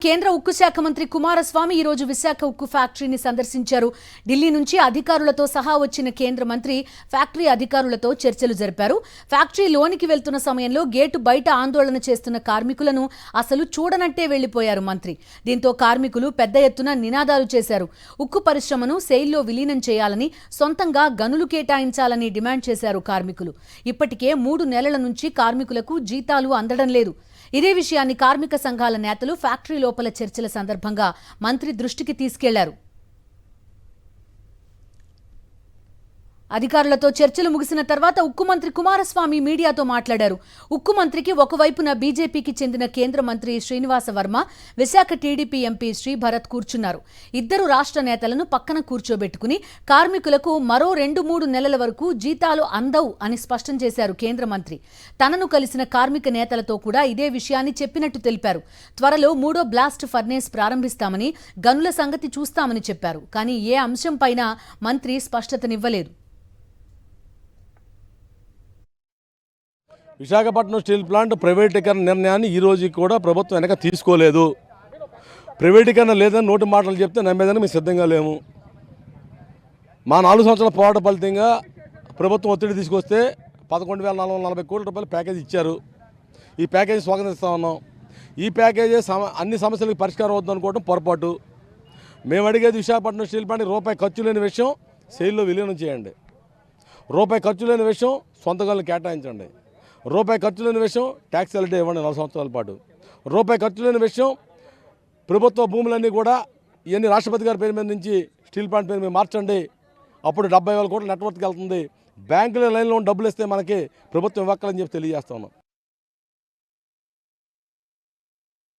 కేంద్ర ఉక్కు శాఖ మంత్రి కుమారస్వామి ఈ రోజు విశాఖ ఉక్కు ఫ్యాక్టరీని సందర్శించారు. ఢిల్లీ నుంచి అధికారులతో సహా వచ్చిన కేంద్ర మంత్రి ఫ్యాక్టరీ అధికారులతో చర్చలు జరిపారు. ఫ్యాక్టరీ లోనికి వెళ్తున్న సమయంలో గేటు బయట ఆందోళన చేస్తున్న కార్మికులను అసలు చూడనట్టే వెళ్లిపోయారు మంత్రి. దీంతో కార్మికులు పెద్ద ఎత్తున నినాదాలు చేశారు. ఉక్కు పరిశ్రమను సెయిల్లో విలీనం చేయాలని, సొంతంగా గనులు కేటాయించాలని డిమాండ్ చేశారు కార్మికులు. ఇప్పటికే 3 నెలల నుంచి కార్మికులకు జీతాలు అందడం లేదు. ఇదే విషయాన్ని కార్మిక సంఘాల నేతలు ఫ్యాక్టరీ లోపల చర్చల సందర్భంగా మంత్రి దృష్టికి తీసుకెళ్లారు. అధికారులతో చర్చలు ముగిసిన తర్వాత ఉక్కు మంత్రి కుమారస్వామి మీడియాతో మాట్లాడారు. ఉక్కు మంత్రికి ఒకవైపున బీజేపీకి చెందిన కేంద్ర మంత్రి శ్రీనివాస వర్మ, విశాఖ టీడీపీ ఎంపీ శ్రీభరత్ కూర్చున్నారు. ఇద్దరు రాష్ట్ర నేతలను పక్కన కూర్చోబెట్టుకుని కార్మికులకు మరో 2-3 నెలల వరకు జీతాలు అందవు అని స్పష్టం చేశారు కేంద్ర మంత్రి. తనను కలిసిన కార్మిక నేతలతో కూడా ఇదే విషయాన్ని చెప్పినట్టు తెలిపారు. త్వరలో 3వ బ్లాస్ట్ ఫర్నేస్ ప్రారంభిస్తామని, గనుల సంగతి చూస్తామని చెప్పారు. కానీ ఏ అంశంపైనా మంత్రి స్పష్టతనివ్వలేదు. విశాఖపట్నం స్టీల్ ప్లాంట్ ప్రైవేటీకరణ నిర్ణయాన్ని ఈ రోజు కూడా ప్రభుత్వం వెనక తీసుకోలేదు. ప్రైవేటీకరణ లేదని నోటి మాటలు చెప్తే నమ్మేదానికి మేము సిద్ధంగా లేము. మా 4 సంవత్సరాల పోరాట ఫలితంగా ప్రభుత్వం ఒత్తిడి తీసుకొస్తే 11,440 కోట్ల రూపాయల ప్యాకేజీ ఇచ్చారు. ఈ ప్యాకేజీ స్వాగతిస్తూ ఉన్నాం. ఈ ప్యాకేజీ అన్ని సమస్యలకు పరిష్కారం అవుతుంది అనుకోవడం పొరపాటు. మేము అడిగేది విశాఖపట్నం స్టీల్ ప్లాంట్ రూపాయి ఖర్చు లేని విషయం సెయిల్లో విలీనం చేయండి. రూపాయి ఖర్చు లేని విషయం సొంత గనులు కేటాయించండి. రూపాయి ఖర్చు లేని విషయం ట్యాక్స్ హాలిడే ఇవ్వండి 4 సంవత్సరాల పాటు. రూపాయి ఖర్చు లేని విషయం ప్రభుత్వ భూములన్నీ కూడా ఇవన్నీ రాష్ట్రపతి గారి పేరు మీద నుంచి స్టీల్ ప్లాంట్ పేరు మీద మార్చండి. అప్పుడు 70,000 కోట్ల నెట్వర్క్కి వెళ్తుంది. బ్యాంకుల లైన్లో డబ్బులు ఇస్తే మనకి ప్రభుత్వం ఇవ్వక్కలని చెప్పి తెలియజేస్తా ఉన్నాం.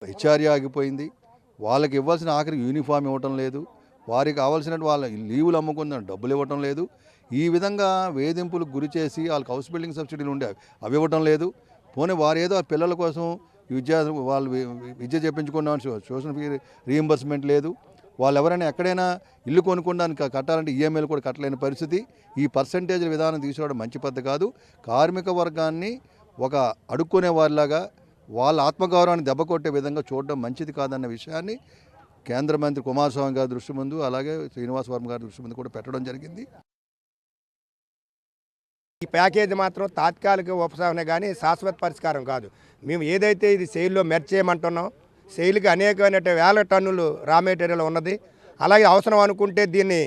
హెచ్ఆర్ఏ ఆగిపోయింది. వాళ్ళకి ఇవ్వాల్సిన ఆఖరికి యూనిఫామ్ ఇవ్వటం లేదు. వారికి కావాల్సిన వాళ్ళ లీవులు అమ్ముకుందని డబ్బులు ఇవ్వటం లేదు. ఈ విధంగా వేధింపులకు గురి చేసి వాళ్ళకి హౌస్ బిల్డింగ్ సబ్సిడీలు ఉండే అవి ఇవ్వటం లేదు. పోనీ వారు ఏదో పిల్లల కోసం వాళ్ళు విద్య చెప్పించుకున్నామని ట్యూషన్ ఫీ రీయింబర్స్మెంట్ లేదు. వాళ్ళు ఎవరైనా ఎక్కడైనా ఇల్లు కొనుక్కోవడానికి కట్టాలంటే ఈఎంఐలు కూడా కట్టలేని పరిస్థితి. ఈ పర్సంటేజ్ల విధానం తీసుకోవడం మంచి పద్ధతి కాదు. కార్మిక వర్గాన్ని ఒక అడుక్కునే వారిలాగా వాళ్ళ ఆత్మగౌరవాన్ని దెబ్బకొట్టే విధంగా చూడడం మంచిది కాదన్న విషయాన్ని కేంద్ర మంత్రి కుమారస్వామి గారి దృష్టి ముందు, అలాగే శ్రీనివాస వర్మ గారి దృష్టి ముందు కూడా పెట్టడం జరిగింది. ఈ ప్యాకేజీ మాత్రం తాత్కాలిక ఉపశమనే కానీ శాశ్వత పరిష్కారం కాదు. మేము ఏదైతే ఇది సెయిల్లో మెర్జ్ చేయమంటున్నాం, సెయిల్కి అనేకమైన వేల టన్నులు రా మెటీరియల్ ఉన్నది. అలాగే అవసరం అనుకుంటే దీన్ని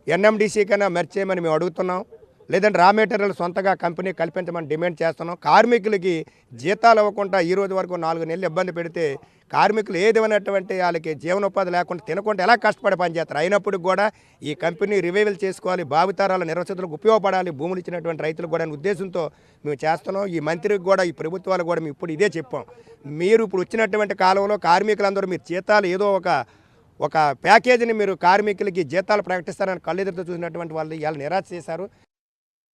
ఎన్ఎండిసి కన్నా మెర్జ్ చేయమని మేము అడుగుతున్నాం. లేదంటే రా మెటీరియల్ సొంతగా కంపెనీ కల్పించమని డిమాండ్ చేస్తున్నాం. కార్మికులకి జీతాలు ఇవ్వకుండా ఈ రోజు వరకు 4 నెలలు ఇబ్బంది పెడితే కార్మికులు ఏదేమైనటువంటి వాళ్ళకి జీవనోపాధి లేకుండా తినకుండా ఎలా కష్టపడి పనిచేస్తారు. అయినప్పుడు కూడా ఈ కంపెనీ రివైవల్ చేసుకోవాలి, భావితరాల నిర్వసితులకు ఉపయోగపడాలి, భూములు ఇచ్చినటువంటి రైతులకు కూడా ఉద్దేశంతో మేము చేస్తున్నాం. ఈ మంత్రికి కూడా, ఈ ప్రభుత్వాలకు కూడా మేము ఇప్పుడు ఇదే చెప్పాం. మీరు ఇప్పుడు వచ్చినటువంటి కాలంలో కార్మికులందరూ మీరు జీతాలు ఏదో ఒక ప్యాకేజీని మీరు కార్మికులకి జీతాలు ప్రకటిస్తారని కళ్ళెదురుతో చూసినటువంటి వాళ్ళు ఇవాళ నిరాశ చేశారు.